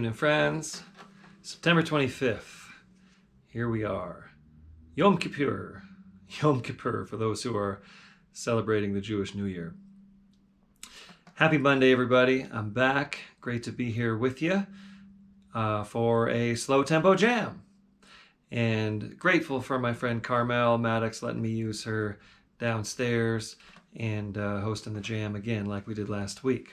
and friends. September 25th. Here we are. Yom Kippur. Yom Kippur for those who are celebrating the Jewish New Year. Happy Monday, everybody. I'm back. Great to be here with you for a slow tempo jam. And grateful for my friend Carmel Maddox letting me use her downstairs and hosting the jam again like we did last week.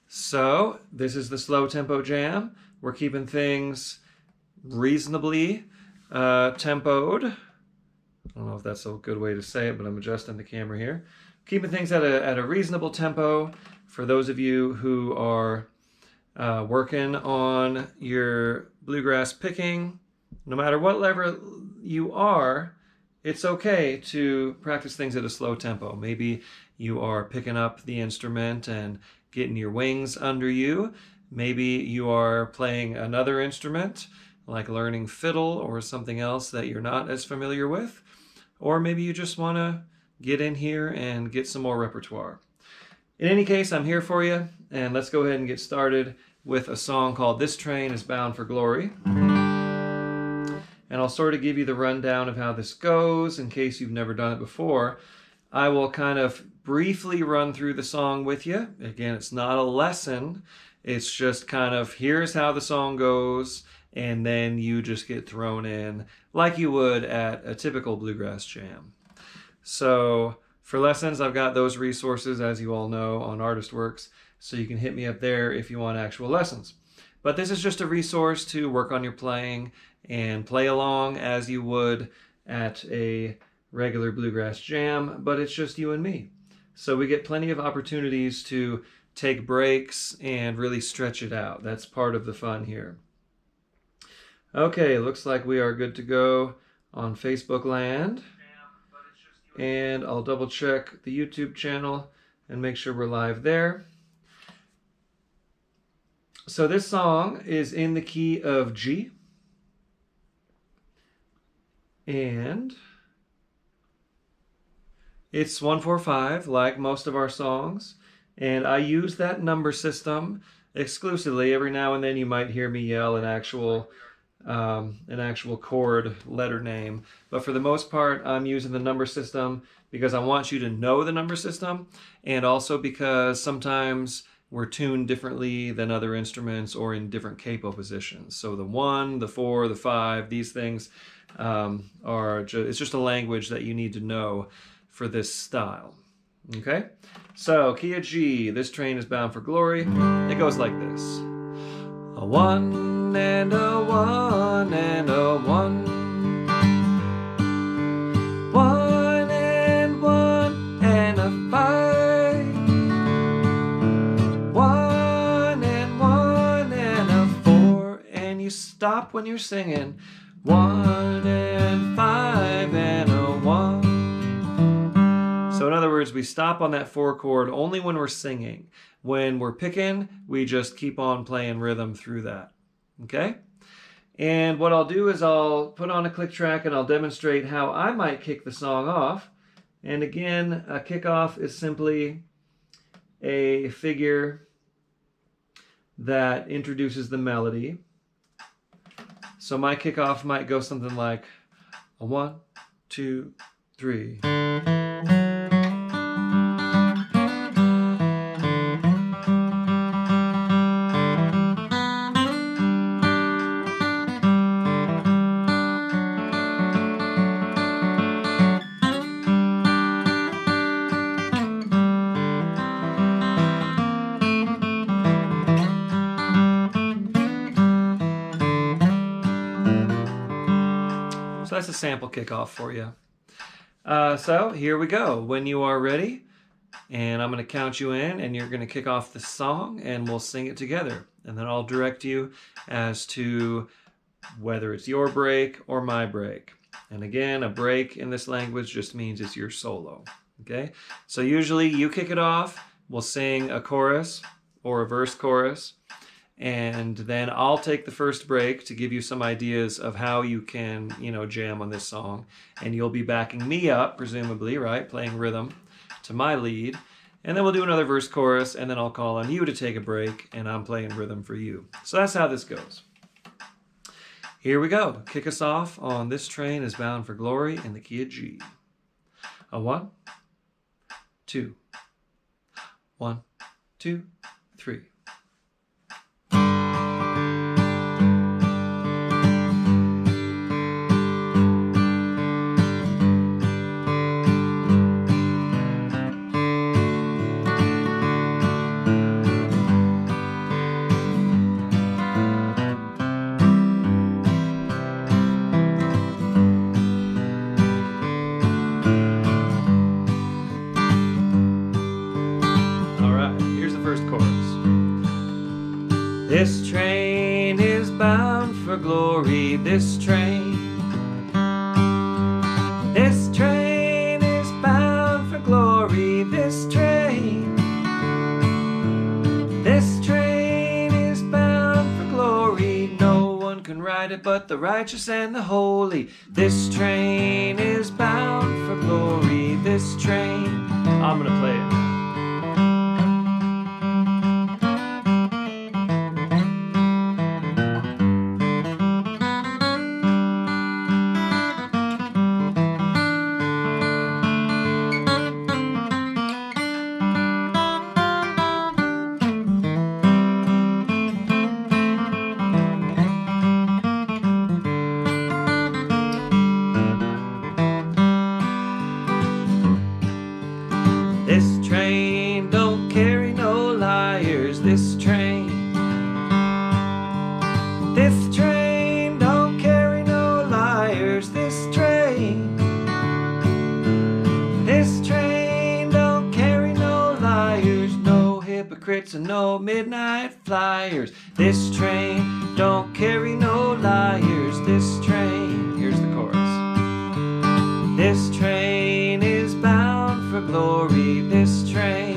So this is the slow tempo jam. We're keeping things reasonably tempoed. I don't know if that's a good way to say it, but I'm adjusting the camera here. Keeping things at a reasonable tempo for those of you who are working on your bluegrass picking. No matter what level you are, it's okay to practice things at a slow tempo. Maybe you are picking up the instrument and getting your wings under you. Maybe you are playing another instrument, like learning fiddle or something else that you're not as familiar with. Or maybe you just want to get in here and get some more repertoire. In any case, I'm here for you, and let's go ahead and get started with a song called This Train is Bound for Glory. And I'll sort of give you the rundown of how this goes in case you've never done it before. I will kind of briefly run through the song with you. Again, it's not a lesson. It's just kind of here's how the song goes, and then you just get thrown in like you would at a typical bluegrass jam. So for lessons, I've got those resources, as you all know, on ArtistWorks, so you can hit me up there if you want actual lessons. But this is just a resource to work on your playing and play along as you would at a regular bluegrass jam, but it's just you and me. So we get plenty of opportunities to take breaks and really stretch it out. That's part of the fun here. Okay, looks like we are good to go on Facebook land. And I'll double check the YouTube channel and make sure we're live there. So this song is in the key of G. And it's 1-4-5 like most of our songs. And I use that number system exclusively. Every now and then you might hear me yell an actual chord letter name. But for the most part, I'm using the number system because I want you to know the number system, and also because sometimes we're tuned differently than other instruments or in different capo positions. So the 1, the 4, the 5, these things it's just a language that you need to know for this style. Okay? So, key of G, This Train is Bound for Glory. It goes like this. A 1 and a 1 and a 1. 1 and 1 and a 5. 1 and 1 and a 4. And you stop when you're singing. 1 and 5 and a 1. So in other words, we stop on that 4 chord only when we're singing. When we're picking, we just keep on playing rhythm through that. Okay? And what I'll do is I'll put on a click track and I'll demonstrate how I might kick the song off. And again, a kickoff is simply a figure that introduces the melody. So my kickoff might go something like a 1, 2, 3. So that's a sample kickoff for you. So here we go. When you are ready, and I'm going to count you in, and you're going to kick off the song, and we'll sing it together. And then I'll direct you as to whether it's your break or my break. And again, a break in this language just means it's your solo. Okay? So usually you kick it off, we'll sing a chorus or a verse chorus, and then I'll take the first break to give you some ideas of how you can, jam on this song. And you'll be backing me up, presumably, right? Playing rhythm to my lead. And then we'll do another verse chorus, and then I'll call on you to take a break, and I'm playing rhythm for you. So that's how this goes. Here we go. Kick us off on This Train is Bound for Glory in the key of G. A 1, 2, 1, 2, 3. This train is bound for glory, this train. This train is bound for glory, this train. This train is bound for glory, no one can ride it but the righteous and the holy. This train is bound for glory, this train. I'm gonna play it. This train don't carry no liars, this train. This train don't carry no liars, this train. This train don't carry no liars, no hypocrites and no midnight flyers. This train don't carry no liars, this train. Here's the chorus. This train is bound for glory, this train.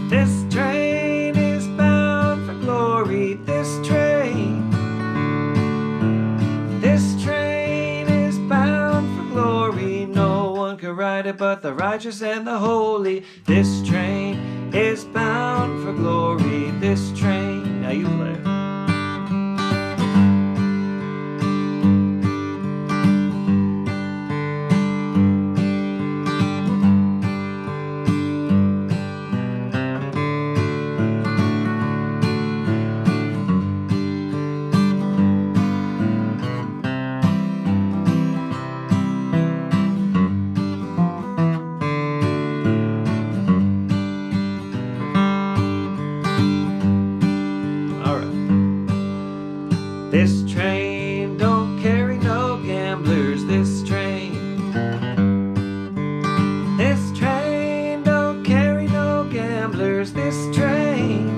This train is bound for glory, this train. This train is bound for glory, no one can ride it but the righteous and the holy. This train is bound for glory, this train. Now you play it. This train don't carry no gamblers, this train. This train don't carry no gamblers, this train.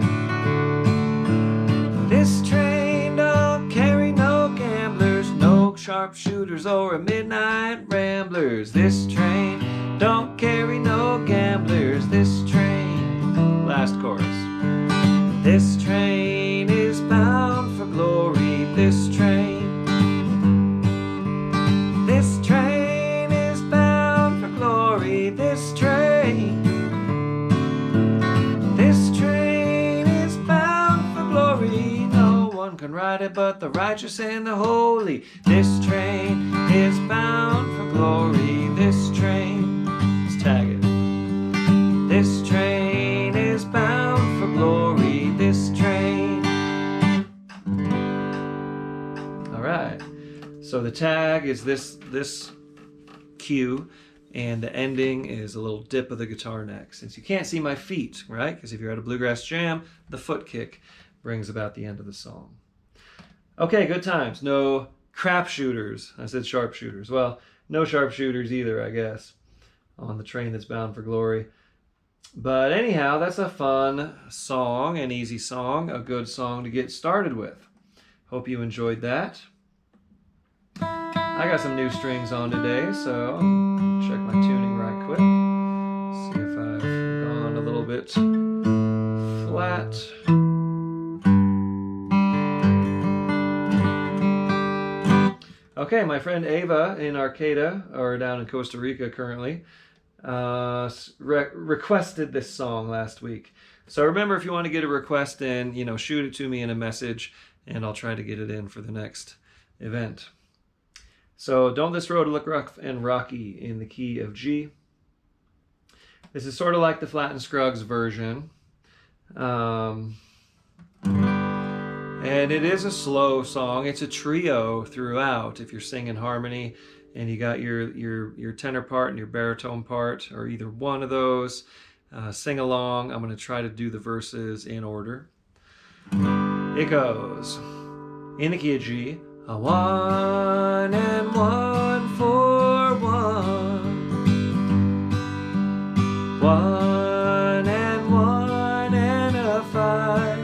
This train don't carry no gamblers, no sharpshooters or midnight ramblers. This train don't carry no gamblers, this train. Last chorus. This train is bound for glory, this train. This train is bound for glory, this train. This train is bound for glory, no one can ride it but the righteous and the holy. This train is bound for glory, this train. Let's tag it. This train is bound for glory, this train. Alright, so the tag is this cue, and the ending is a little dip of the guitar neck. Since you can't see my feet, right? Because if you're at a bluegrass jam, the foot kick brings about the end of the song. Okay, good times. No crap shooters. I said sharpshooters. Well, no sharpshooters either, I guess, on the train that's bound for glory. But anyhow, that's a fun song, an easy song, a good song to get started with. Hope you enjoyed that. I got some new strings on today, so check my tuning right quick. See if I've gone a little bit flat. Okay, my friend Ava in Arcata, or down in Costa Rica currently, requested this song last week. So remember, if you want to get a request in, shoot it to me in a message, and I'll try to get it in for the next event. So Don't This Road Look Rough and Rocky in the key of G. This is sort of like the Flatt and Scruggs version. And it is a slow song. It's a trio throughout. If you're singing harmony and you got your tenor part and your baritone part, or either one of those, sing along. I'm going to try to do the verses in order. It goes in the key of G. A 1 and 1 for 1. 1 and 1 and a 5.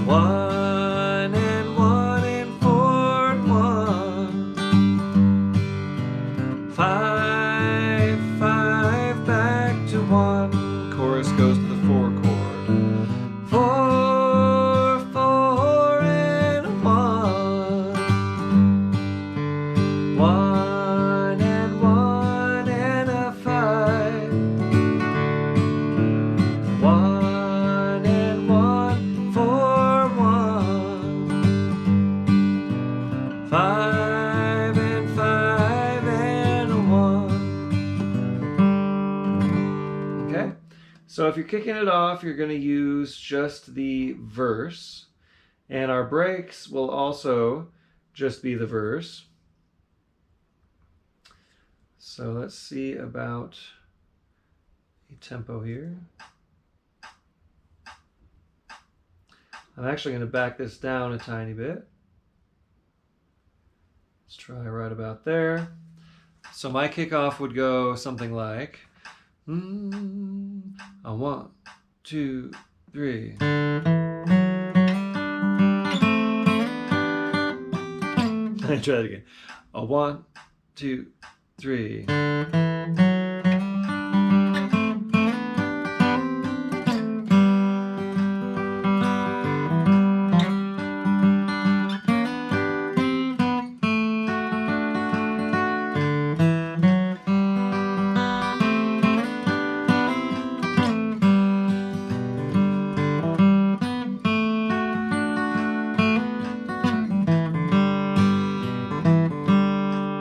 1 and 1 and 4 and 1. 5, 5 back to 1. Chorus goes to the 4 chord. 4, 4 and a 1. 1 and 1 and a 5. 1 and 1 for 1. 5 and 5 and a 1. Okay, so if you're kicking it off, you're going to use just the verse, and our breaks will also just be the verse. So let's see about a tempo here. I'm actually going to back this down a tiny bit. Let's try right about there. So my kickoff would go something like, a 1, 2, 3. I try it again. A 1, 2, 3.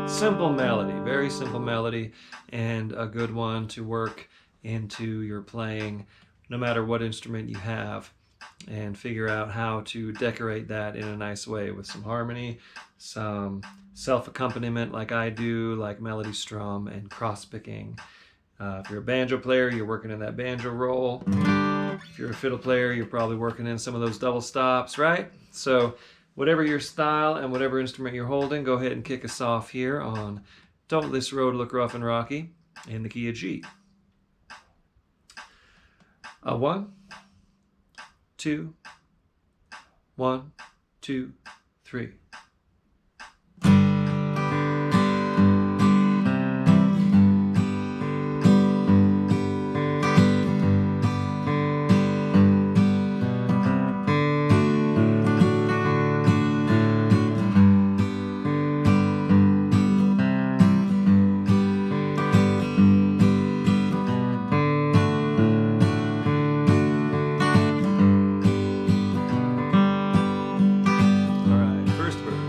Simple melody, very simple melody, and a good one to work into your playing no matter what instrument you have, and figure out how to decorate that in a nice way with some harmony, some self-accompaniment like I do, like melody strum and cross-picking. If you're a banjo player, you're working in that banjo roll. If you're a fiddle player, you're probably working in some of those double stops, right? So whatever your style and whatever instrument you're holding, go ahead and kick us off here on Don't This Road Look Rough and Rocky in the key of G. A 1, 2, 1, 2, 3. First verse.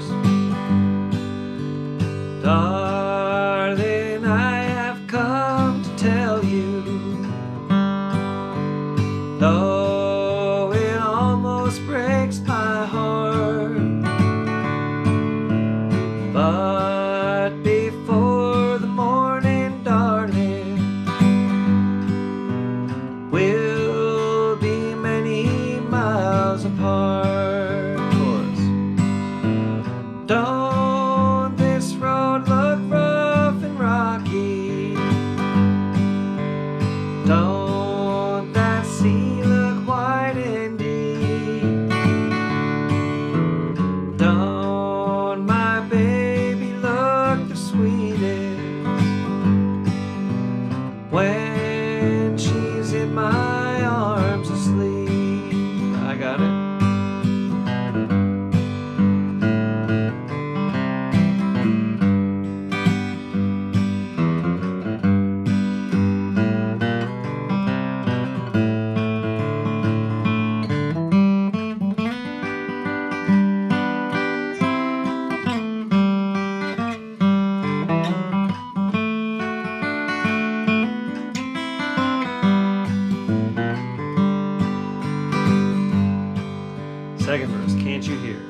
Second verse, can't you hear?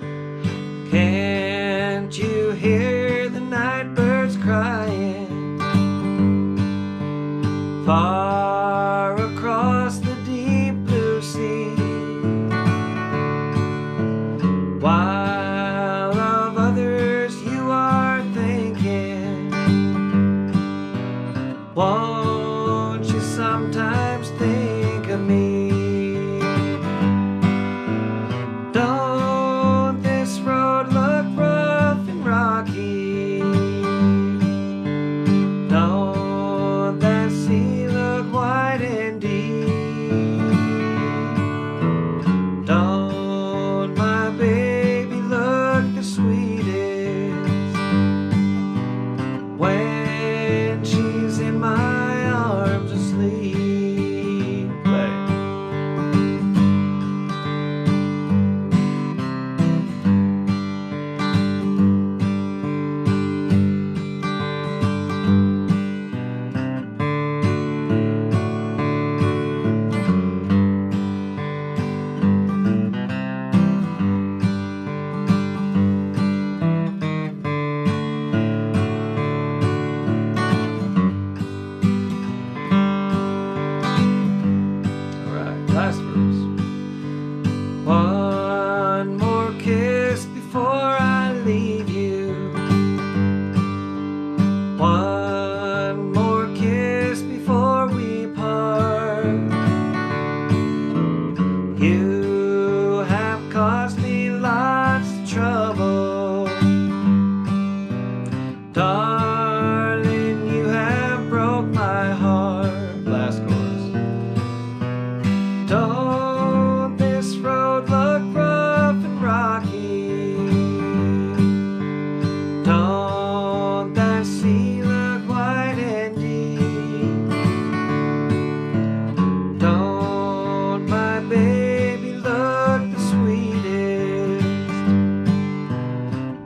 Can't you hear the night birds crying far across the deep blue sea? While of others you are thinking, won't you sometimes think of me? Don't this road look rough and rocky? Don't that sea look wide and deep? Don't my baby look the sweetest when she's in my arms asleep? Play. Last verse. One more kiss before I leave you. One more kiss before we part. You have caused me lots of trouble, darling, you have broke my heart. Last chorus. Don't this road look rough and rocky? Don't that sea look wide and deep? Don't my baby look the sweetest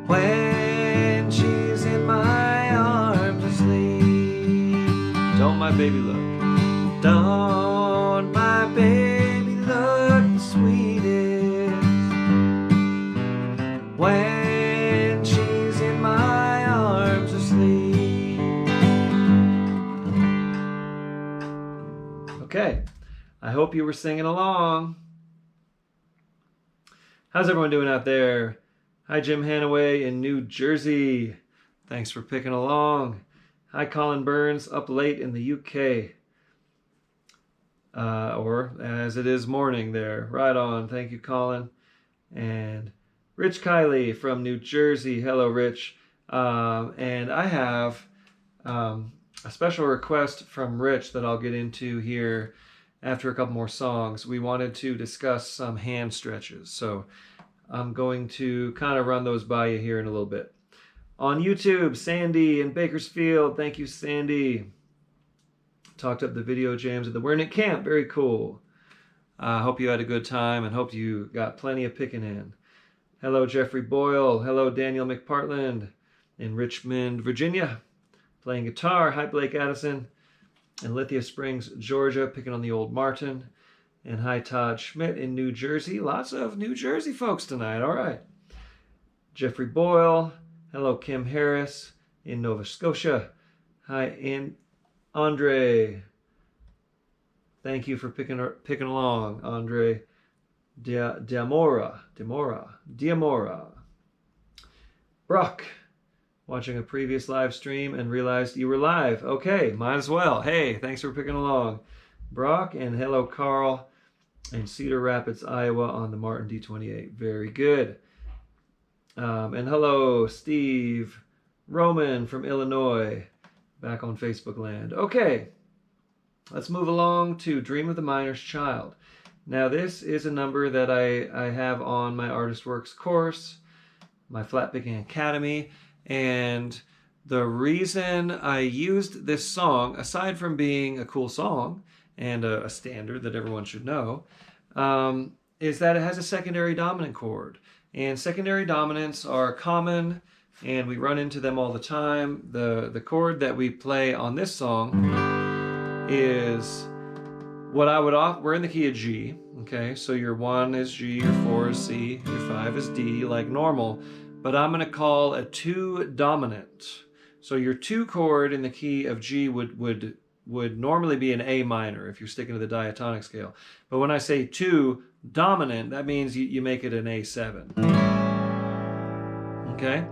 when she's in my arms asleep? Don't my baby look? Don't my baby look the sweetest when she's in my arms asleep? Okay, I hope you were singing along. How's everyone doing out there? Hi, Jim Hanaway in New Jersey. Thanks for picking along. Hi, Colin Burns up late in the UK. Or as it is morning there. Right on. Thank you, Colin. And Rich Kiley from New Jersey. Hello, Rich. And I have a special request from Rich that I'll get into here after a couple more songs. We wanted to discuss some hand stretches. So I'm going to kind of run those by you here in a little bit. On YouTube, Sandy in Bakersfield. Thank you, Sandy. Talked up the video jams at the We're in It camp. Very cool. Hope you had a good time and hope you got plenty of picking in. Hello, Jeffrey Boyle. Hello, Daniel McPartland in Richmond, Virginia, playing guitar. Hi, Blake Addison in Lithia Springs, Georgia, picking on the old Martin. And hi, Todd Schmidt in New Jersey. Lots of New Jersey folks tonight. All right. Jeffrey Boyle. Hello, Kim Harris in Nova Scotia. Hi, and Andre, thank you for picking along, Andre Diamora. Brock, watching a previous live stream and realized you were live. Okay, might as well. Hey, thanks for picking along, Brock, and hello, Carl in Cedar Rapids, Iowa on the Martin D28. Very good. And hello, Steve Roman from Illinois. Back on Facebook land. Okay, let's move along to Dream of the Miner's Child. Now this is a number that I have on my Artist Works course, my Flat Picking Academy, and the reason I used this song, aside from being a cool song and a standard that everyone should know, is that it has a secondary dominant chord. And secondary dominants are common and we run into them all the time. The chord that we play on this song is we're in the key of G, okay? So your 1 is G, your 4 is C, your 5 is D, like normal. But I'm going to call a 2 dominant. So your 2 chord in the key of G would normally be an A minor if you're sticking to the diatonic scale. But when I say 2 dominant, that means you make it an A7. Okay?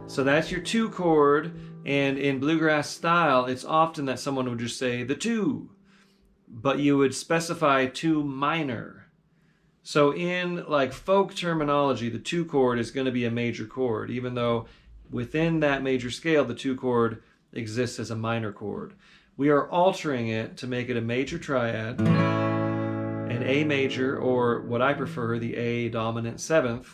So that's your 2 chord, and in bluegrass style, it's often that someone would just say the 2, but you would specify 2 minor. So in like folk terminology, the 2 chord is going to be a major chord, even though within that major scale, the 2 chord exists as a minor chord. We are altering it to make it a major triad, an A major, or what I prefer, the A dominant 7th,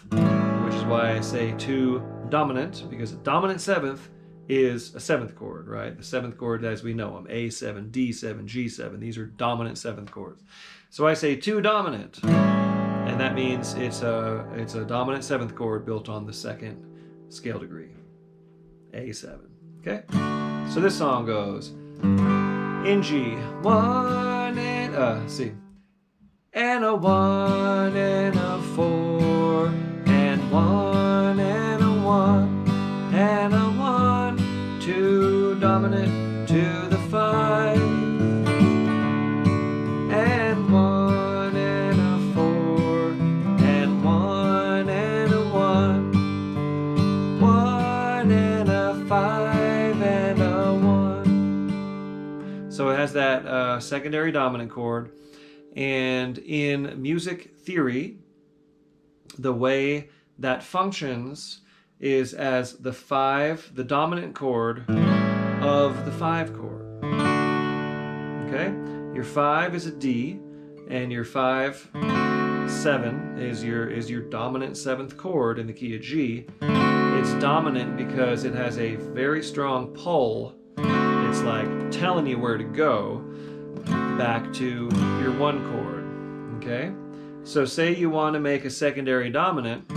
which is why I say 2 dominant, because a dominant 7th is a 7th chord, right? The 7th chord as we know them, A7, D7, G7. These are dominant 7th chords. So I say 2 dominant, and that means it's a dominant 7th chord built on the 2nd scale degree, A7. Okay? So this song goes in G, 1 and C, and a 1 and a 4, and 1 and a 1, and a 1, 2 dominant to the 5, and 1 and a 4, and 1 and a 1, 1 and a 5, and a 1. So it has that secondary dominant chord. And in music theory, the way that functions is as the 5, the dominant chord of the 5 chord. Okay? Your 5 is a D, and your 5, 7 is your dominant 7th chord in the key of G. It's dominant because it has a very strong pull. It's like telling you where to go back to your 1 chord, okay? So say you want to make a secondary dominant,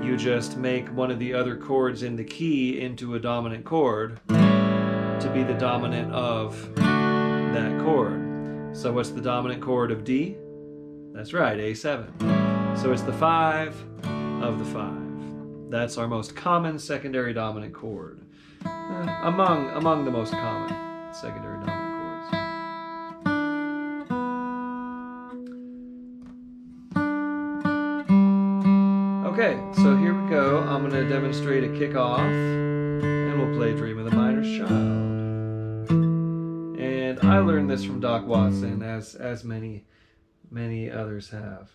you just make one of the other chords in the key into a dominant chord to be the dominant of that chord. So what's the dominant chord of D? That's right, A7. So it's the 5 of the 5. That's our most common secondary dominant chord. Among the most common secondary dominant chords. Okay, so here we go. I'm going to demonstrate a kickoff, and we'll play Dream of the Miner's Child. And I learned this from Doc Watson, as many others have.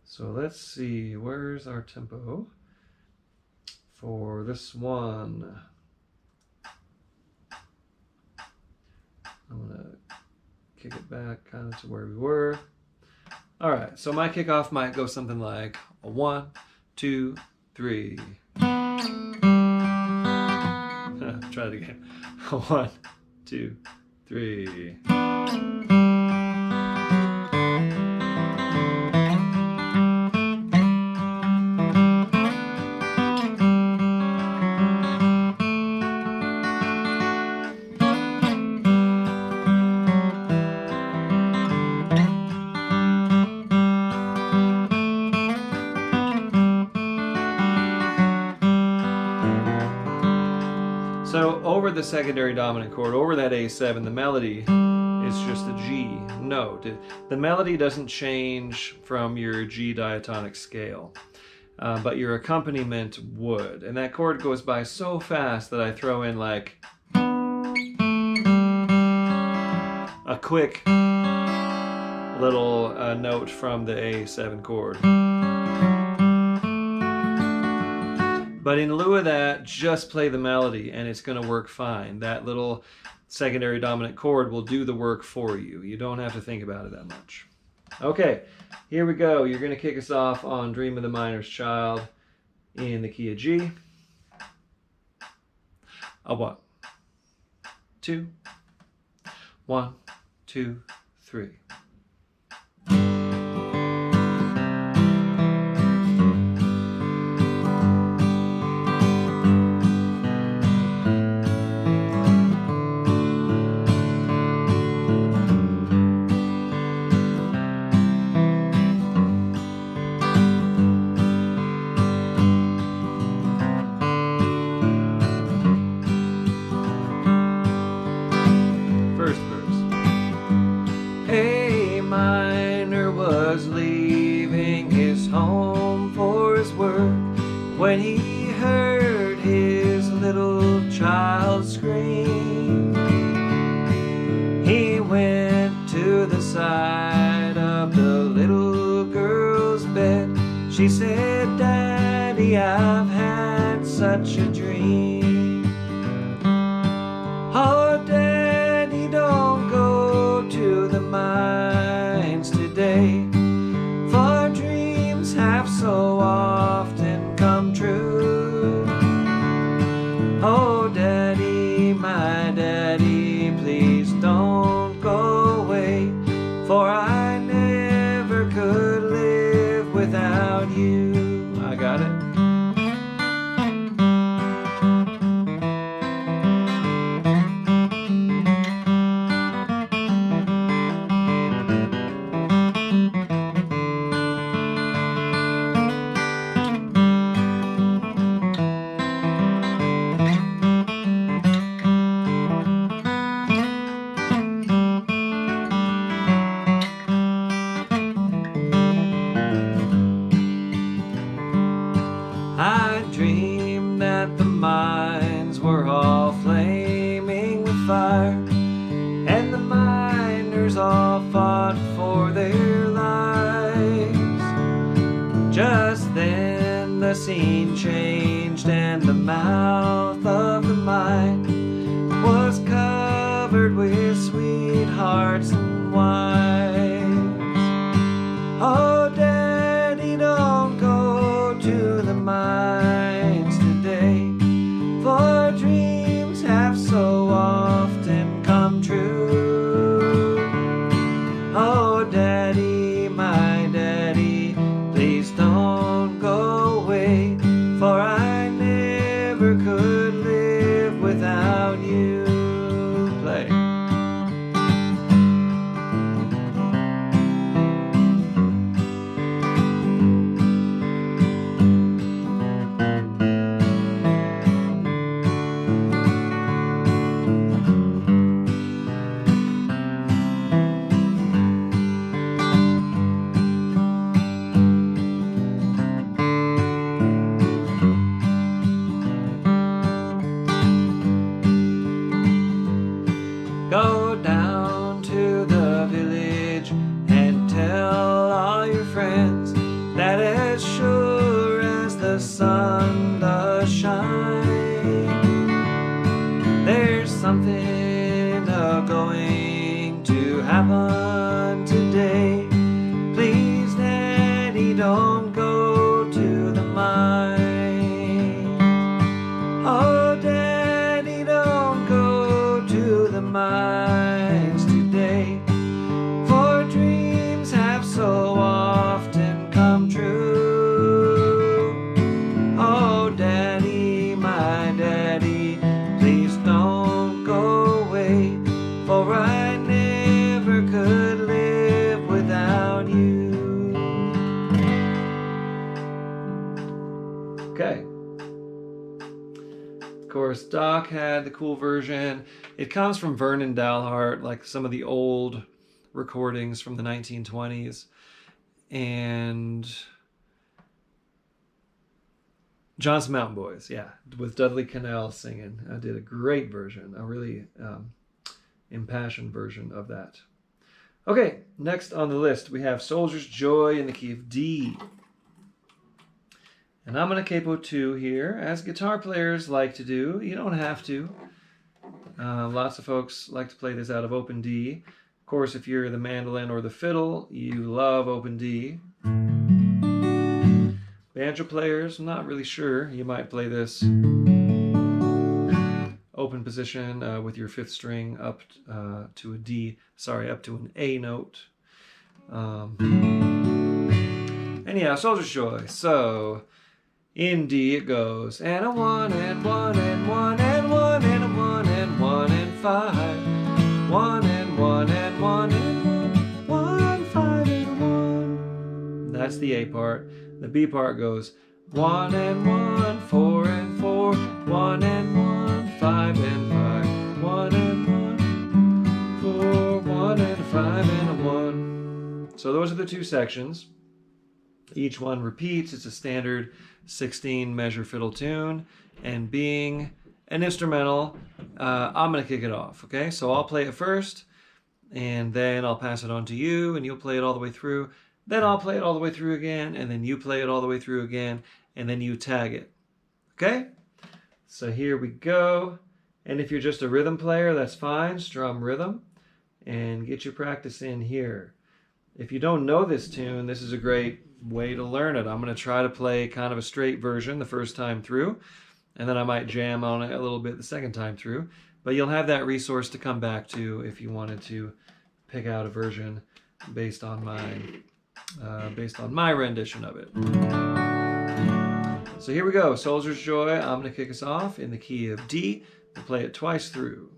So let's see, where's our tempo for this one? I'm going to kick it back kind of to where we were. All right, so my kickoff might go something like a 1, 2, 3. Try it again. 1, 2, 3. So over the secondary dominant chord, over that A7, the melody is just a G note. The melody doesn't change from your G diatonic scale, but your accompaniment would. And that chord goes by so fast that I throw in like a quick little note from the A7 chord. But in lieu of that, just play the melody and it's going to work fine. That little secondary dominant chord will do the work for you. You don't have to think about it that much. Okay, here we go. You're going to kick us off on Dream of the Miner's Child in the key of G. A 1, 2, 1, 2, 3. when he heard his little child scream. He went to the side of the little girl's bed. She said, "Daddy, I've had such a dream." "Oh, Daddy, don't go to the mines today, for dreams have so often come true." "Oh, Daddy, my Daddy, please don't go away, for I never could live without you." I got it. I dreamed that the mines were all flaming with fire, and the miners all fought for their lives. Just then the scene changed, and the mouth of the mine was covered with sweethearts and wives. "Oh, Daddy, don't go to the mines today, for dreams have so often come true." "Oh, Daddy, my Daddy, please don't go away, for I never could live without you." Play. Go down to the village and tell all your friends that as sure as the sun does shine, there's something going to happen today. Please, Daddy, don't go to the mine. "Oh, Daddy, don't go to the mines today, for dreams have so often come true." "Oh, Daddy, my Daddy, please don't go away, for I never could live without you." Okay. Of course, Doc had the cool version. It comes from Vernon Dalhart, like some of the old recordings from the 1920s. And Johnson Mountain Boys, yeah, with Dudley Connell singing. I did a great version, a really impassioned version of that. Okay, next on the list, we have Soldier's Joy in the key of D. And I'm going to capo 2 here, as guitar players like to do. You don't have to. Lots of folks like to play this out of open D. Of course, if you're the mandolin or the fiddle, you love open D. Banjo players, I'm not really sure. You might play this open position with your 5th string up to a D, up to an A note. Anyhow, Soldier's Joy. So, in D it goes, and a 1 and 1 and 1 and 1 and a 1 and 1 and 5. 1 and 1 and 1 and 1, 1, 5 and 1. That's the A part. The B part goes 1 and 1, 4 and 4, 1 and 1, 5 and 5, 1 and 1, 4, 1 and 5 and a 1. So those are the two sections. Each one repeats. It's a standard 16 measure fiddle tune. And being an instrumental, I'm going to kick it off, okay? So I'll play it first, and then I'll pass it on to you, and you'll play it all the way through. Then I'll play it all the way through again, and then you play it all the way through again, and then you tag it, okay? So here we go. And if you're just a rhythm player, that's fine. Strum rhythm and get your practice in here. If you don't know this tune, this is a great way to learn it. I'm going to try to play kind of a straight version the first time through, and then I might jam on it a little bit the second time through. But you'll have that resource to come back to if you wanted to pick out a version based on my rendition of it. So here we go. Soldier's Joy. I'm going to kick us off in the key of D. We'll play it twice through.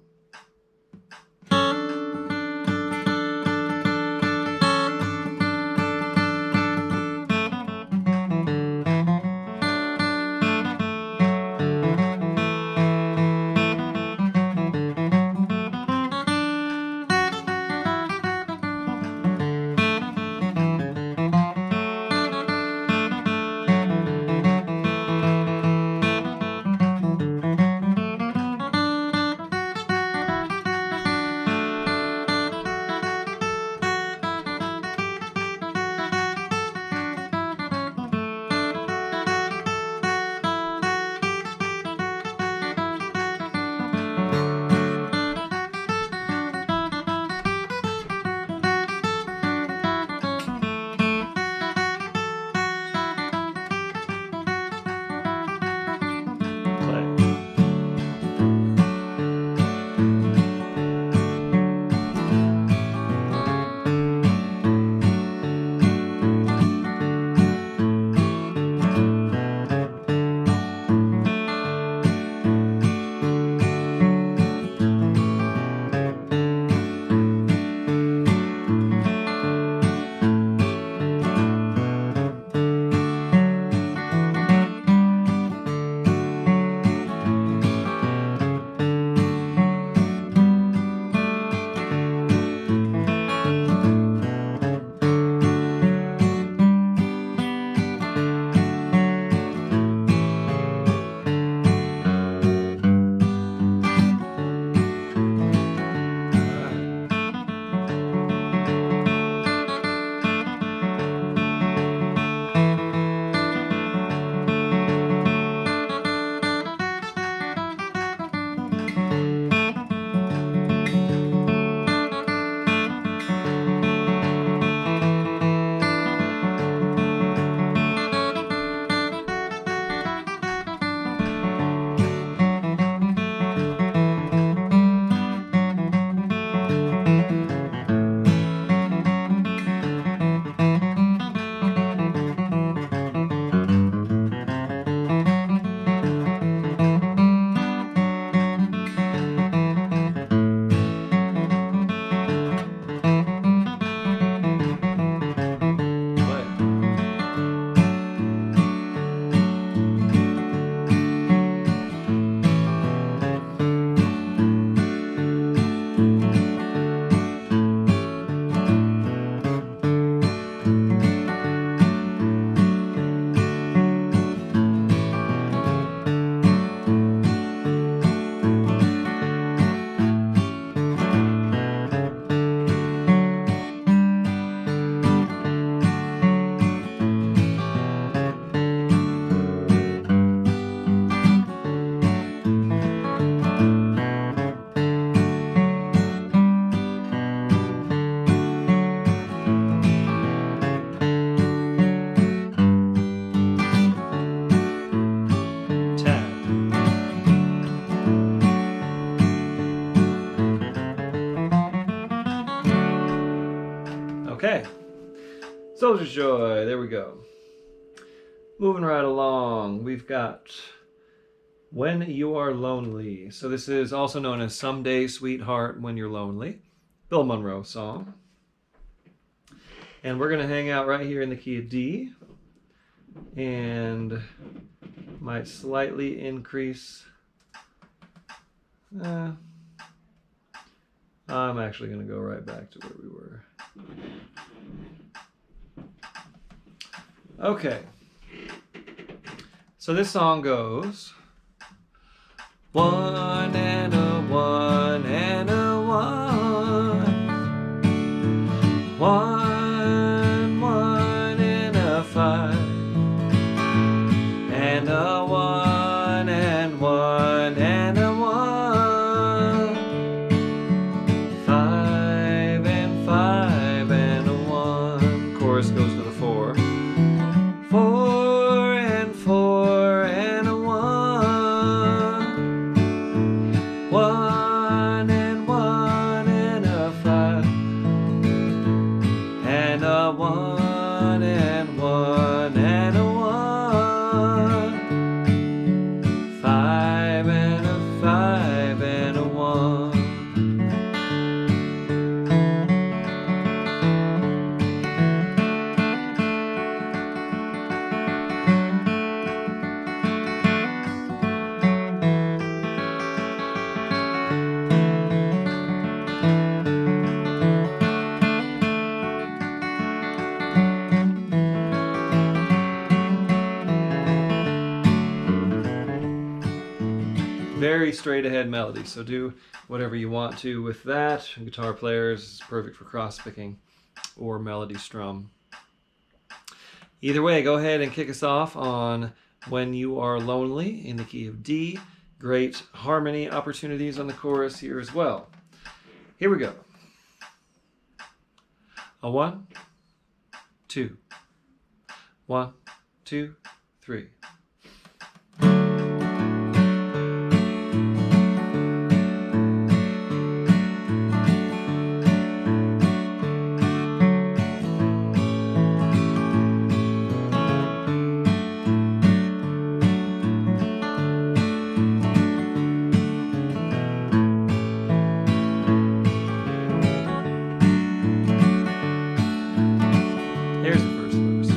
Okay, Soldier's Joy, there we go. Moving right along, we've got When You Are Lonely. So this is also known as Someday Sweetheart When You're Lonely, Bill Monroe song. And we're going to hang out right here in the key of D, and might slightly increase. I'm actually going to go right back to where we were. Okay. So this song goes 1 and a 1 and a 1, 1, 1 and a 5, and a 1 and 1 and a 1, 5 and 5 and a 1. Chorus goes to the 4. 4 and 4 and a 1, 1 and 1 and a 5, and a 1 and 1 and a 1, 5 and a 5 and a 1. Very straight ahead melody, so do whatever you want to with that. Guitar players, it's perfect for cross picking or melody strum. Either way, go ahead and kick us off on When You Are Lonely in the key of D. Great harmony opportunities on the chorus here as well. Here we go. A 1, 2, 1, 2, 3. Here's the first verse.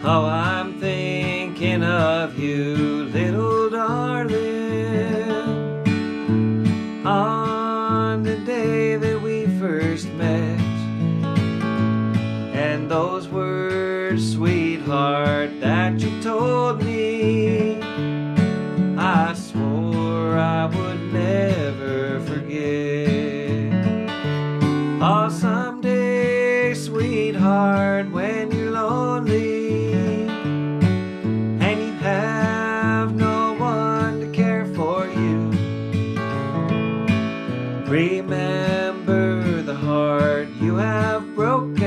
Oh, I'm thinking of you, little darling, on the day that we first met, and those words, sweetheart, that you told me, I swore I would never forget. Oh, someday, sweetheart, when you're lonely and you have no one to care for you, remember the heart you have broken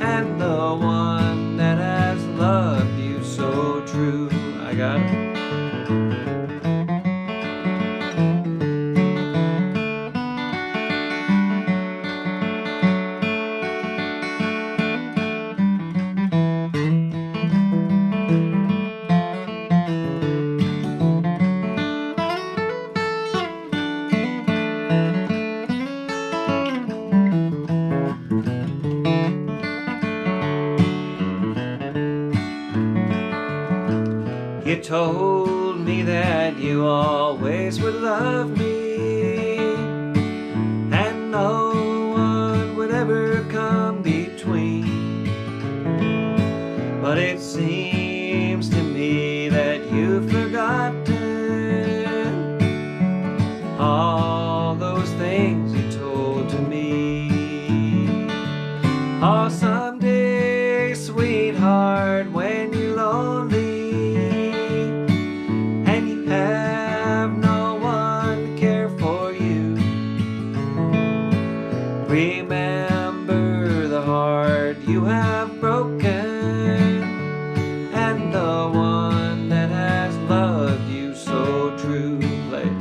and the one that has loved you so true. I got it. You told me that you always would love me and no one would ever come between, but it seems to me that you've forgotten all those things you told to me. Oh, someday, sweetheart, when you're lonely have no one to care for you, remember the heart you have broken and the one that has loved you so true. Play it.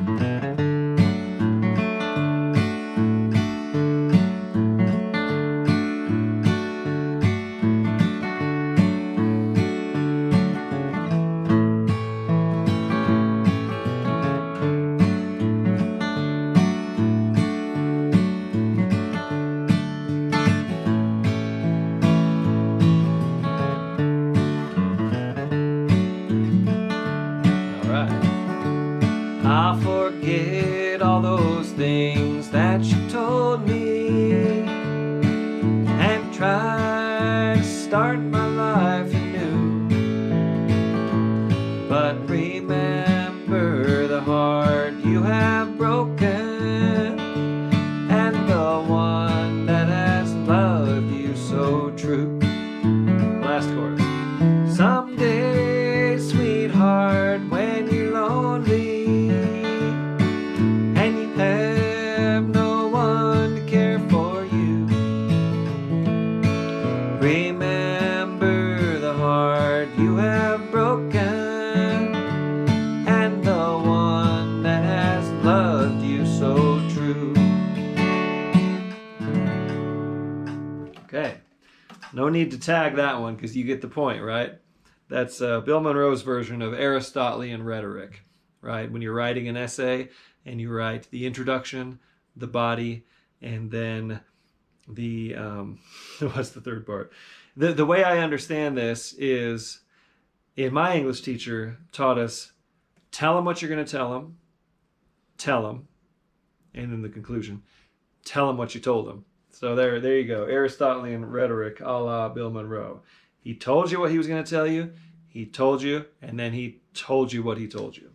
I'll forget all those things that you told me and try to start but remember the heart you have broken, and the one that has loved you so true. Last chorus. Someday, sweetheart, when you're lonely and you have no one to care for you, remember the heart you have broken, and the one that has loved you so true. Okay, no need to tag that one because you get the point, right? That's Bill Monroe's version of Aristotelian rhetoric, right? When you're writing an essay and you write the introduction, the body, and then the, what's the third part? The way I understand this is, my English teacher taught us, tell them what you're going to tell them, and in the conclusion, tell them what you told them. So there you go, Aristotelian rhetoric a la Bill Monroe. He told you what he was going to tell you, he told you, and then he told you what he told you.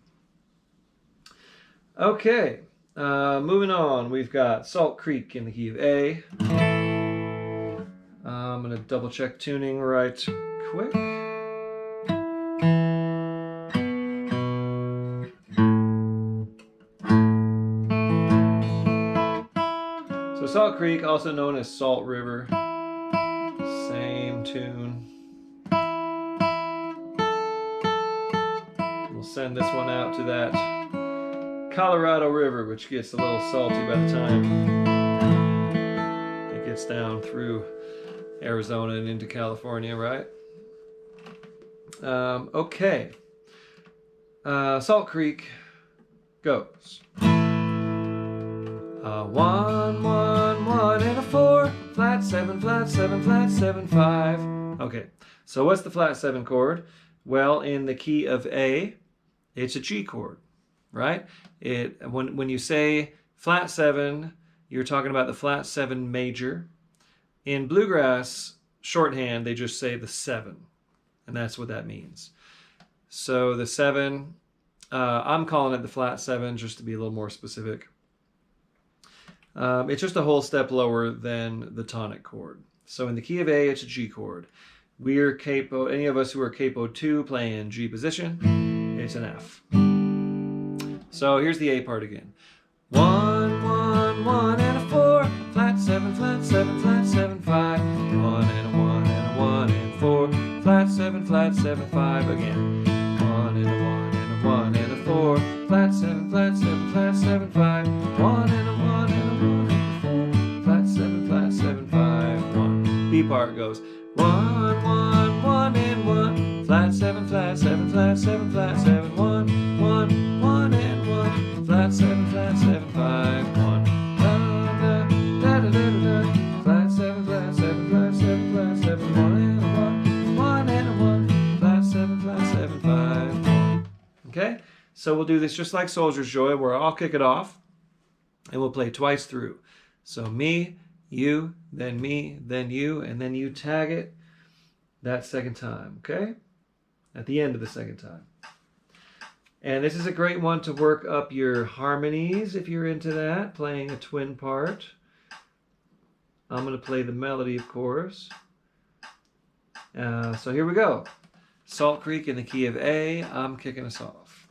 Okay, moving on, we've got Salt Creek in the key of A. I'm going to double check tuning right quick. So Salt Creek, also known as Salt River, same tune. We'll send this one out to that Colorado River, which gets a little salty by the time it gets down through Arizona and into California, right? Okay. Salt Creek goes. 1, 1, 1, and a 4, flat 7, flat 7, flat 7, 5. Okay, so what's the flat 7 chord? Well, in the key of A, it's a G chord, right? When you say flat 7, you're talking about the flat 7 major. In bluegrass shorthand, they just say the 7, and that's what that means. So the 7, I'm calling it the flat 7 just to be a little more specific. It's just a whole step lower than the tonic chord. So in the key of A, it's a G chord. We're capo, any of us who are capo 2 playing G position, it's an F. So here's the A part again. 1, 1, 1, and a 4, flat 7, flat 7, flat 7, 5. 1 and a 1 and a 1 and 4, flat 7, 5 again. 1 and a 1 and a 1 and a 4, flat 7, flat 7, flat 7, 5. 1 and a 1 and a 1 and a 4, flat 7, 5, 1. B part goes 1, 1, 1 and 1, flat 7, flat 7, flat 7, flat 7, 1, 1, 1 and 1, flat 7, 5, 1. Da da da da da da, flat 7, flat 7, flat 7, flat 7, 1 and a 1, 1 and a 1, flat 7, 5, 1. Okay, so we'll do this just like Soldier's Joy, where I'll kick it off, and we'll play twice through. So me, you, then me, then you, and then you tag it that second time, okay? At the end of the second time. And this is a great one to work up your harmonies if you're into that, playing a twin part. I'm going to play the melody, of course. So here we go. Salt Creek in the key of A. I'm kicking us off.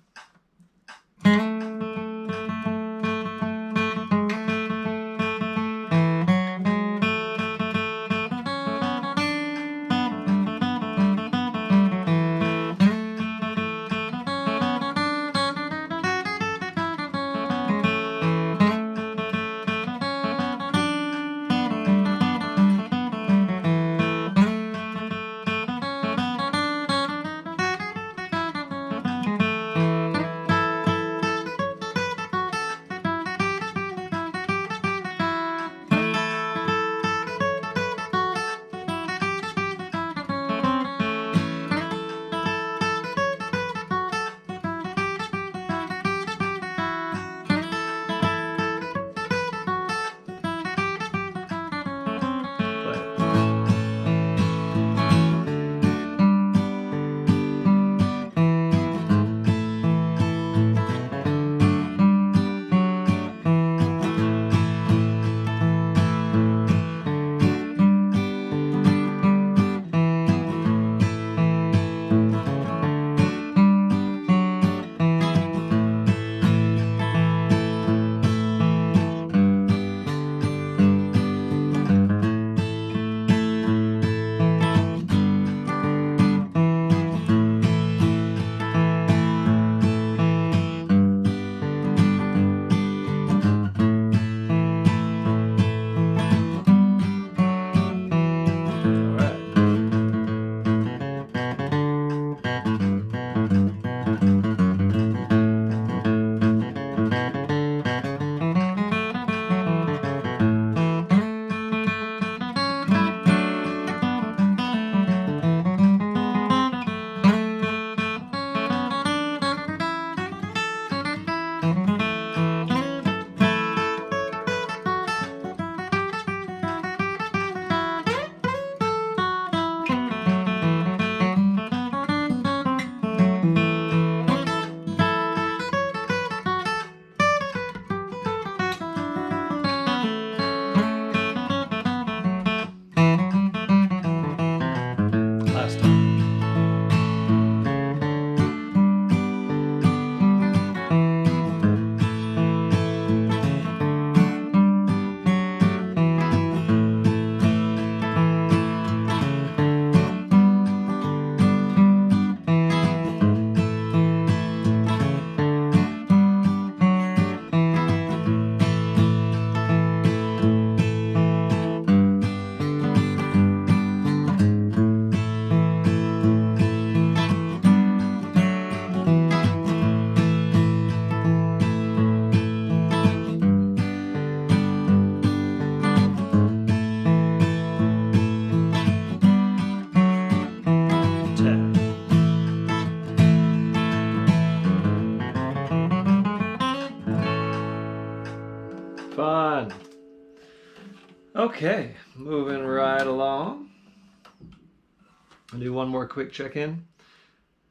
Okay, moving right along. I'll do one more quick check-in.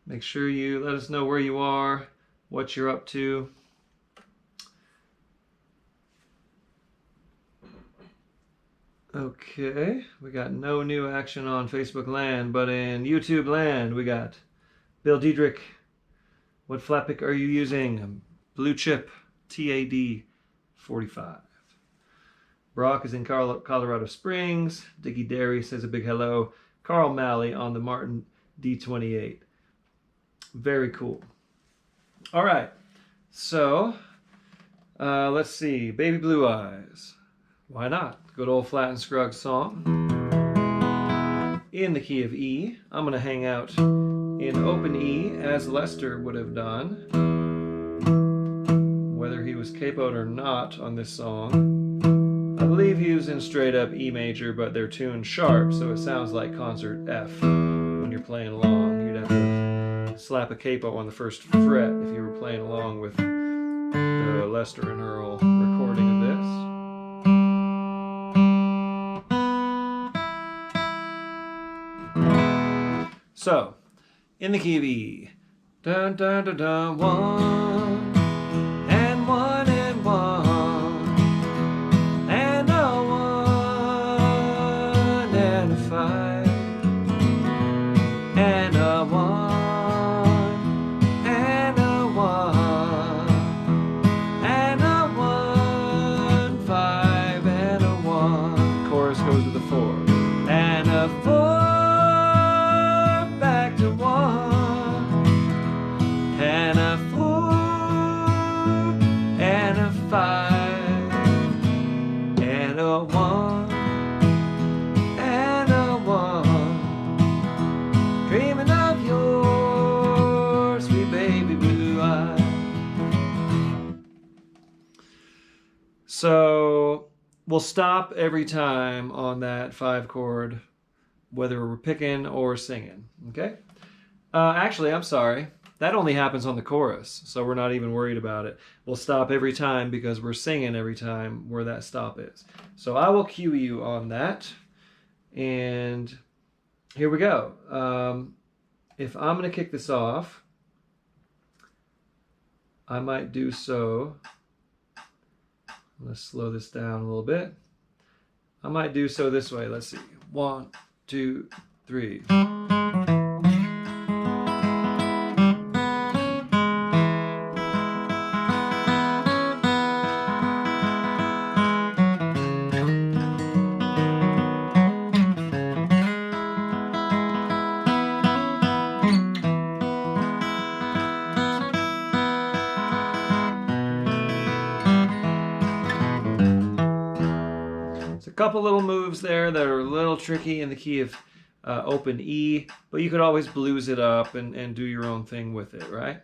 Make sure you let us know where you are, what you're up to. Okay, we got no new action on Facebook land, but in YouTube land, we got Bill Diedrich. What flat pick are you using? Blue Chip TAD 45. Brock is in Colorado Springs. Diggy Derry says a big hello. Carl Malley on the Martin D28. Very cool. All right, so let's see. Baby Blue Eyes. Why not? Good old Flat and Scruggs song. In the key of E. I'm going to hang out in open E as Lester would have done. Whether he was capoed or not on this song. I believe he was in straight up E major, but they're tuned sharp, so it sounds like concert F when you're playing along. You'd have to slap a capo on the first fret if you were playing along with the Lester and Earl recording of this. So, in the key of E, dun dun dun dun, 1 and 1 and 1 and a 1 and a 5 and a 1 and a 1 and a 1, 5 and a 1. Chorus goes to the 4 and a 4. So we'll stop every time on that 5 chord, whether we're picking or singing, okay? Actually, I'm sorry. That only happens on the chorus, so we're not even worried about it. We'll stop every time because we're singing every time where that stop is. So I will cue you on that, and here we go. If I'm going to kick this off, I might do so. I'm going to slow this down a little bit. I might do so this way. Let's see. 1, 2, 3. Couple little moves there that are a little tricky in the key of open E, but you could always blues it up and do your own thing with it, right?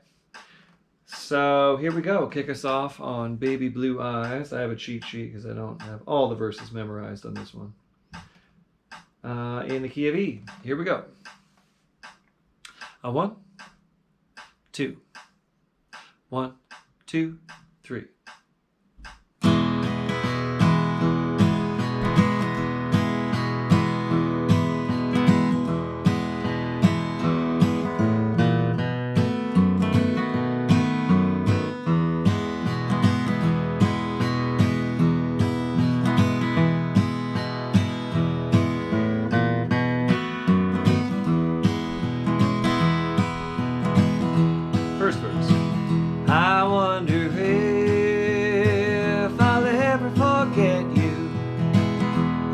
So here we go. Kick us off on Baby Blue Eyes. I have a cheat sheet because I don't have all the verses memorized on this one. In the key of E. Here we go. 1, 2. 1, 2, 3. First verse. I wonder if I'll ever forget you,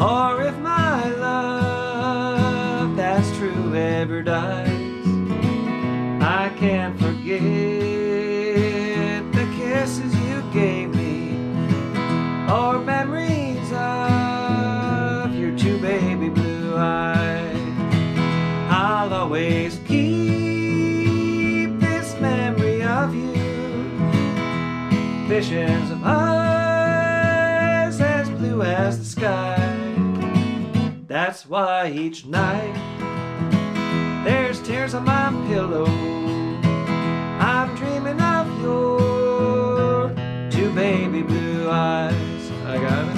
or if my love that's true ever dies. I can't forget the kisses you gave me, or memories of your 2 baby blue eyes. I'll always keep visions of eyes as blue as the sky. That's why each night there's tears on my pillow. I'm dreaming of your 2 baby blue eyes. I got it.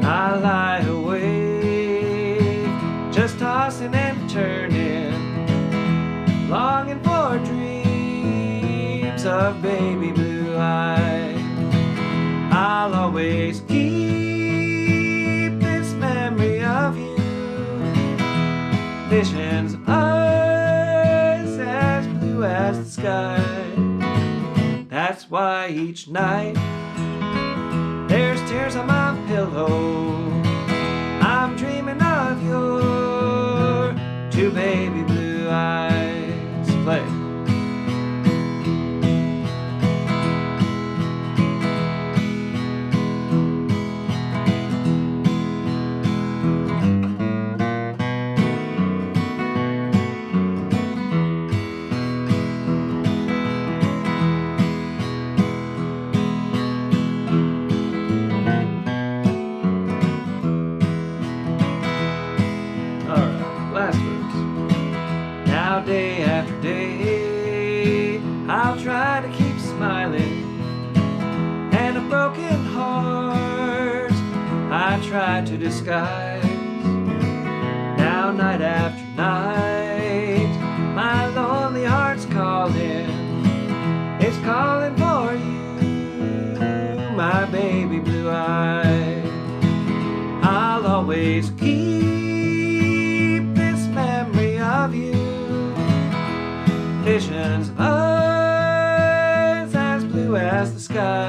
I lie awake, just tossing and turning, longing for dreams of baby blue eyes. I'll always keep this memory of you, visions of eyes as blue as the sky. That's why each night there's tears on my pillow. I'm dreaming of your two baby blue eyes. Play. Day after day, I'll try to keep smiling, and a broken heart I try to disguise. Now night after night, my lonely heart's calling. It's calling for you, my baby blue eyes. I'll always keep this memory of you, visions of eyes as blue as the sky.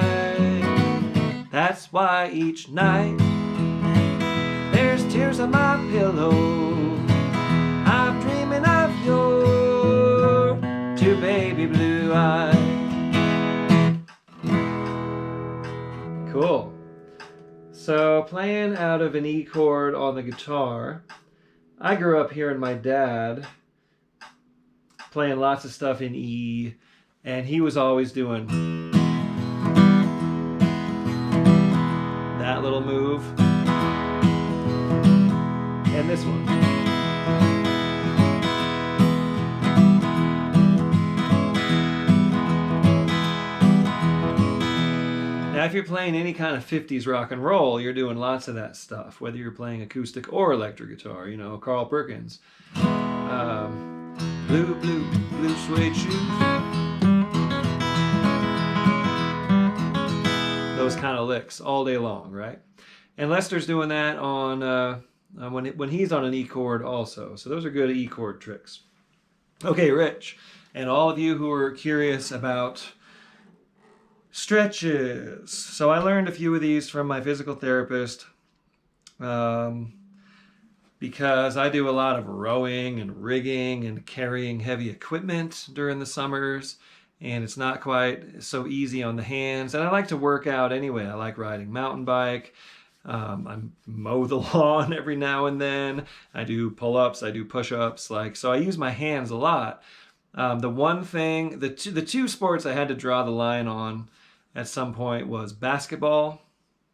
That's why each night there's tears on my pillow. I'm dreaming of your two baby blue eyes. Cool. So playing out of an E chord on the guitar. I grew up hearing my dad playing lots of stuff in E, and he was always doing that little move and this one. Now if you're playing any kind of 50s rock and roll, you're doing lots of that stuff, whether you're playing acoustic or electric guitar, you know, Carl Perkins. Blue, blue, blue suede shoes. Those kind of licks all day long, right? And Lester's doing that on when he's on an E chord also. So those are good E chord tricks. Okay, Rich, and all of you who are curious about stretches. So I learned a few of these from my physical therapist. Because I do a lot of rowing and rigging and carrying heavy equipment during the summers, and it's not quite so easy on the hands. And I like to work out anyway. I like riding mountain bike. I mow the lawn every now and then. I do pull-ups. I do push-ups. So I use my hands a lot. The one thing, the two sports I had to draw the line on at some point was basketball,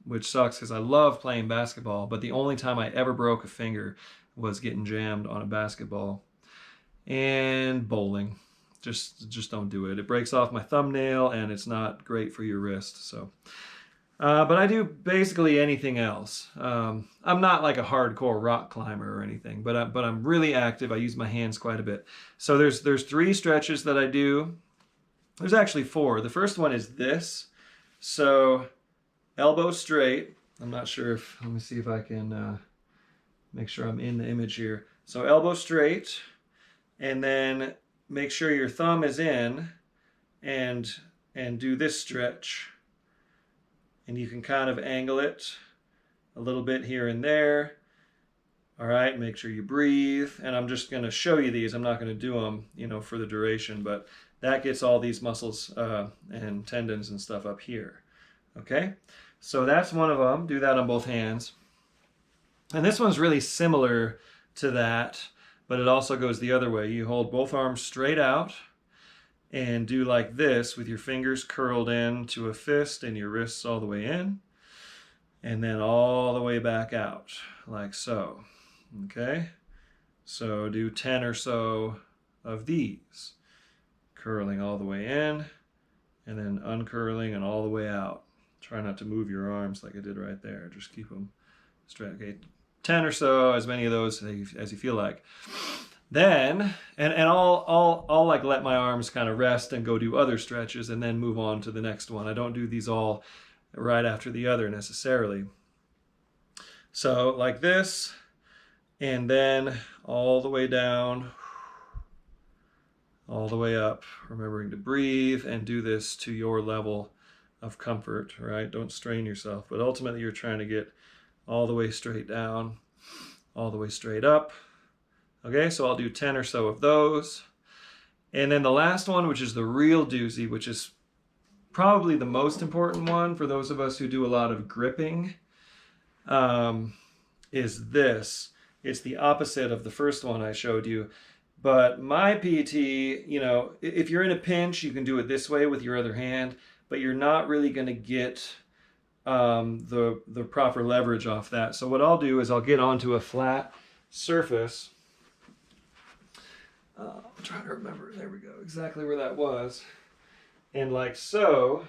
which sucks because I love playing basketball, but the only time I ever broke a finger was getting jammed on a basketball. And bowling. Just don't do it. It breaks off my thumbnail and it's not great for your wrist. So, but I do basically anything else. I'm not like a hardcore rock climber or anything, but I'm really active. I use my hands quite a bit. So there's 3 stretches that I do. There's actually 4. The first one is this. So elbow straight. I'm not sure if, let me see if I can make sure I'm in the image here. So elbow straight, and then make sure your thumb is in, and do this stretch. And you can kind of angle it a little bit here and there. All right, make sure you breathe. And I'm just going to show you these. I'm not going to do them, you know, for the duration, but that gets all these muscles and tendons and stuff up here. Okay, so that's one of them. Do that on both hands. And this one's really similar to that, but it also goes the other way. You hold both arms straight out and do like this with your fingers curled in to a fist and your wrists all the way in, and then all the way back out, like so. Okay, so do 10 or so of these, curling all the way in and then uncurling and all the way out. Try not to move your arms like I did right there. Just keep them stretch. Okay, 10 or so, as many of those as you feel like. Then, and I'll like let my arms kind of rest and go do other stretches and then move on to the next one. I don't do these all right after the other necessarily. So like this, and then all the way down, all the way up, remembering to breathe and do this to your level of comfort, right? Don't strain yourself, but ultimately you're trying to get all the way straight down, all the way straight up. Okay, so I'll do 10 or so of those. And then the last one, which is the real doozy, which is probably the most important one for those of us who do a lot of gripping, is this. It's the opposite of the first one I showed you. But my PT, you know, if you're in a pinch, you can do it this way with your other hand, but you're not really going to get the proper leverage off that. So what I'll do is I'll get onto a flat surface. I'm trying to remember. There we go. Exactly where that was. And like so,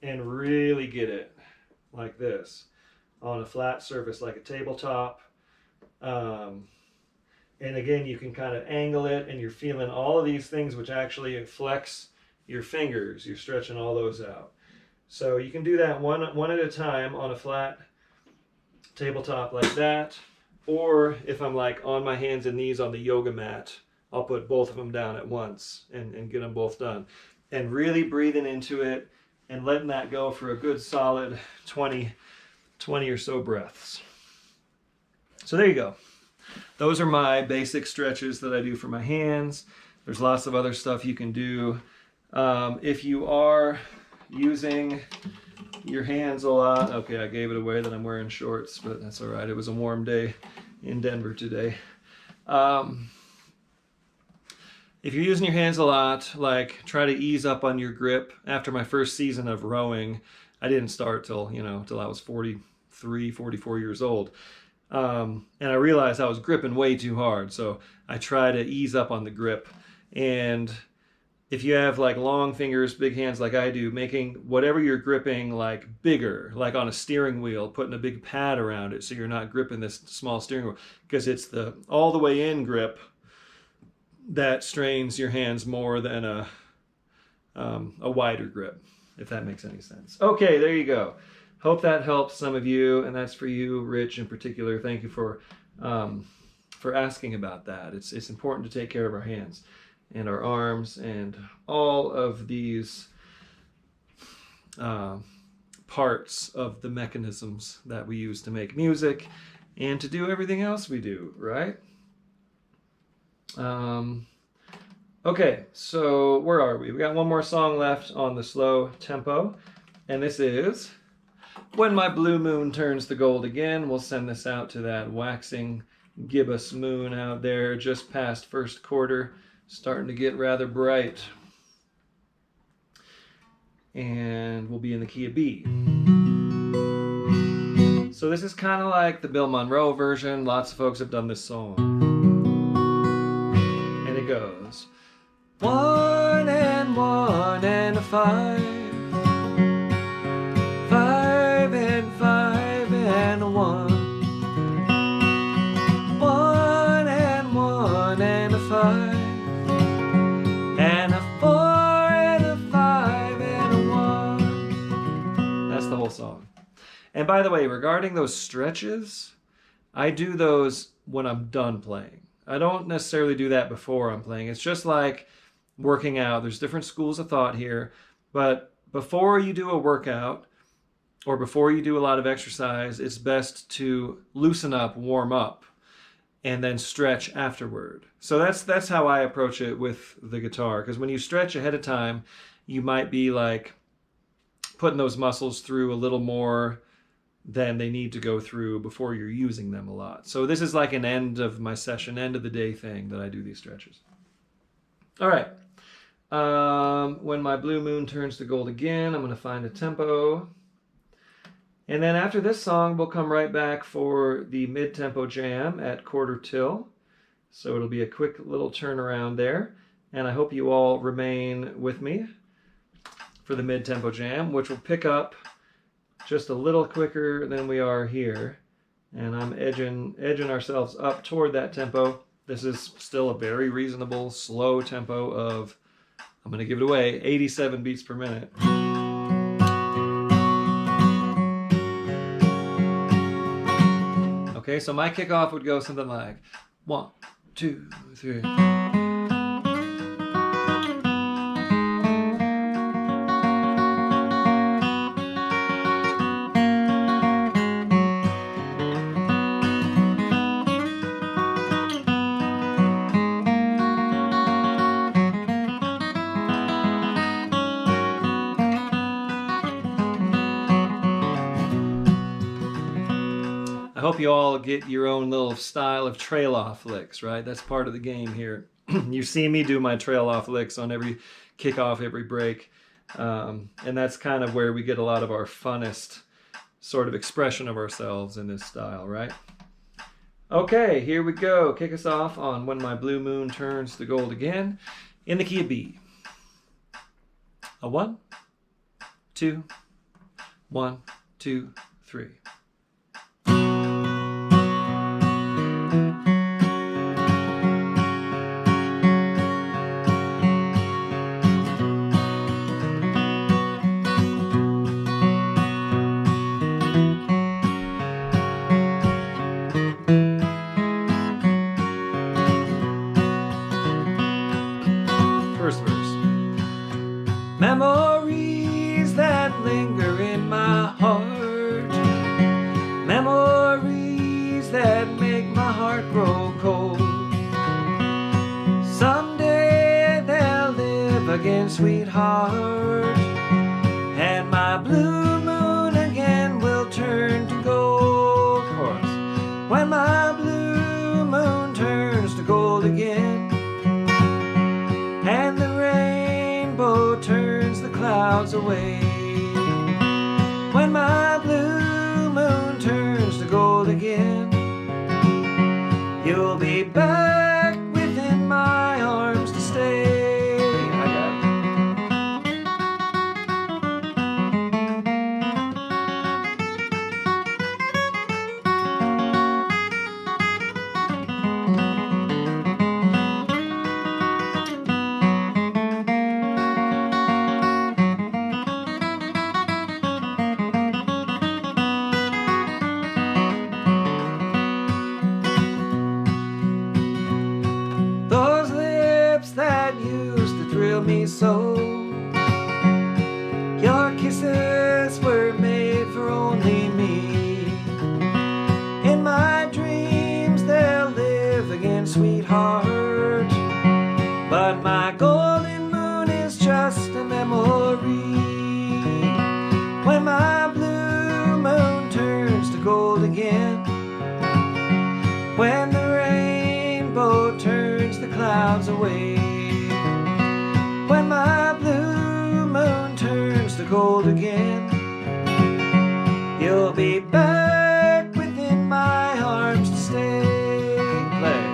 and really get it like this on a flat surface like a tabletop. And again, you can kind of angle it and you're feeling all of these things which actually flex your fingers. You're stretching all those out. So you can do that one at a time on a flat tabletop like that. Or if I'm like on my hands and knees on the yoga mat, I'll put both of them down at once and get them both done. And really breathing into it and letting that go for a good solid 20 or so breaths. So there you go. Those are my basic stretches that I do for my hands. There's lots of other stuff you can do. If you are using your hands a lot, okay, I gave it away that I'm wearing shorts, but that's all right. It was a warm day in Denver today. If you're using your hands a lot, like try to ease up on your grip. After my first season of rowing, I didn't start till I was 43, 44 years old. And I realized I was gripping way too hard. So I try to ease up on the grip. And if you have like long fingers, big hands like I do, making whatever you're gripping like bigger, like on a steering wheel, putting a big pad around it so you're not gripping this small steering wheel, because it's the all the way in grip that strains your hands more than a wider grip, if that makes any sense. Okay, there you go. Hope that helps some of you, and that's for you, Rich, in particular. Thank you for asking about that. It's important to take care of our hands and our arms and all of these parts of the mechanisms that we use to make music and to do everything else we do, right? Okay, so where are we? We got one more song left on the slow tempo, and this is When My Blue Moon Turns to Gold Again. We'll send this out to that waxing gibbous moon out there just past first quarter, starting to get rather bright. And we'll be in the key of B. So this is kind of like the Bill Monroe version. Lots of folks have done this song. And it goes 1 and 1 and a 5, 5 and 5 and a 1, 1 and 1 and a 5, and a 4 and a 5 and a 1. That's the whole song. And by the way, regarding those stretches, I do those when I'm done playing. I don't necessarily do that before I'm playing. It's just like working out. There's different schools of thought here, but before you do a workout or before you do a lot of exercise, it's best to loosen up, warm up, and then stretch afterward. So that's how I approach it with the guitar, because when you stretch ahead of time, you might be like putting those muscles through a little more than they need to go through before you're using them a lot. So this is like an end of my session, end of the day thing that I do these stretches. All right. When My Blue Moon Turns to Gold Again, I'm going to find a tempo. And then after this song, we'll come right back for the mid-tempo jam at quarter till. So it'll be a quick little turnaround there. And I hope you all remain with me for the mid-tempo jam, which will pick up just a little quicker than we are here. and I'm edging ourselves up toward that tempo. This is still a very reasonable, slow tempo of, I'm going to give it away, 87 beats per minute. Okay, so my kickoff would go something like 1, 2, 3. I hope you all get your own little style of trail off licks, right? That's part of the game here. You see me do my trail off licks on every kickoff, every break. And that's kind of where we get a lot of our funnest sort of expression of ourselves in this style, right? Okay, here we go. Kick us off on When My Blue Moon Turns to Gold Again in the key of B. A 1, 2, 1, 2, 3. First verse. Memories that linger in my heart, memories that make my heart grow cold. Someday they'll live again, sweetheart, and my blue moon again will turn to gold. Chorus. When my blue moon turns to gold again, and the rainbow turns the clouds away. When my blue moon turns to gold again, you'll be back within my arms to stay. I got it. Those lips that used to thrill me so, your kisses were made for only me. In my dreams they'll live again, sweetheart, but my golden moon is just a memory. When my blue moon turns to gold again, when the rainbow turns the clouds away, when my blue moon turns to gold again, you'll be back within my arms to stay. Play.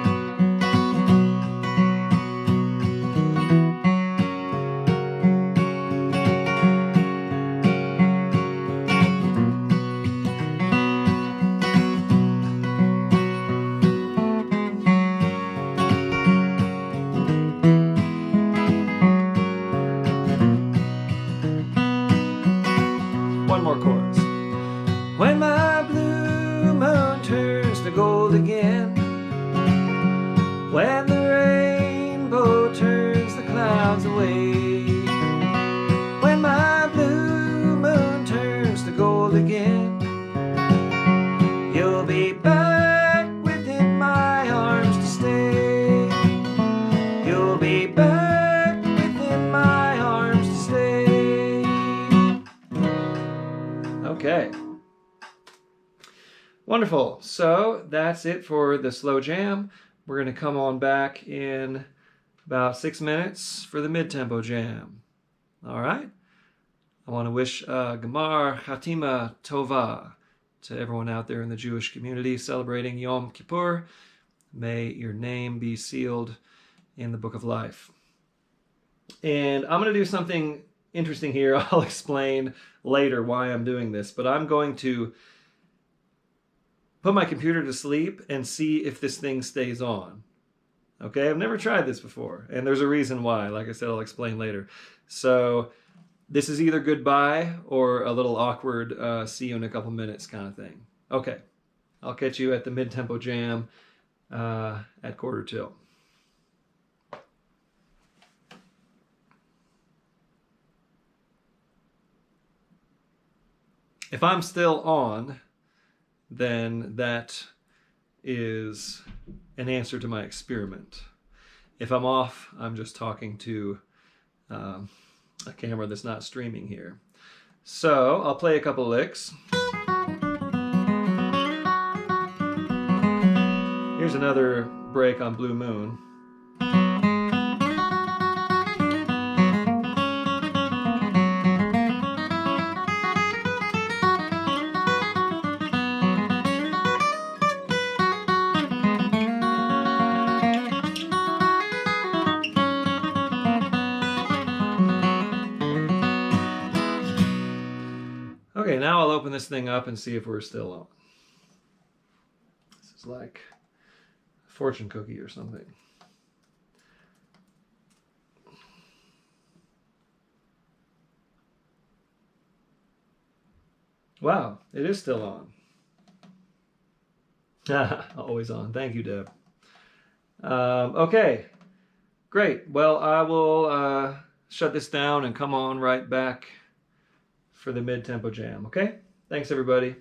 One more chorus. When my blue moon turns to gold again, when the rainbow turns the clouds away, when my blue moon turns to gold again, you'll be back within my arms to stay. You'll be back within my arms to stay. Okay. Wonderful. So that's it for the slow jam. We're going to come on back in about 6 minutes for the mid-tempo jam. All right? I want to wish Gemar Chatima Tova to everyone out there in the Jewish community celebrating Yom Kippur. May your name be sealed in the Book of Life. And I'm going to do something interesting here. I'll explain later why I'm doing this, but I'm going to put my computer to sleep and see if this thing stays on. Okay, I've never tried this before, and there's a reason why. Like I said, I'll explain later. So this is either goodbye or a little awkward see you in a couple minutes kind of thing. Okay, I'll catch you at the mid-tempo jam at 1:45. If I'm still on, then that is an answer to my experiment. If I'm off, I'm just talking to a camera that's not streaming here. So I'll play a couple licks. Here's another break on Blue Moon. Okay, now I'll open this thing up and see if we're still on. This is like a fortune cookie or something. Wow, it is still on. Always on. Thank you, Deb. Okay, great. Well, I will shut this down and come on right back for the mid-tempo jam, okay? Thanks, everybody.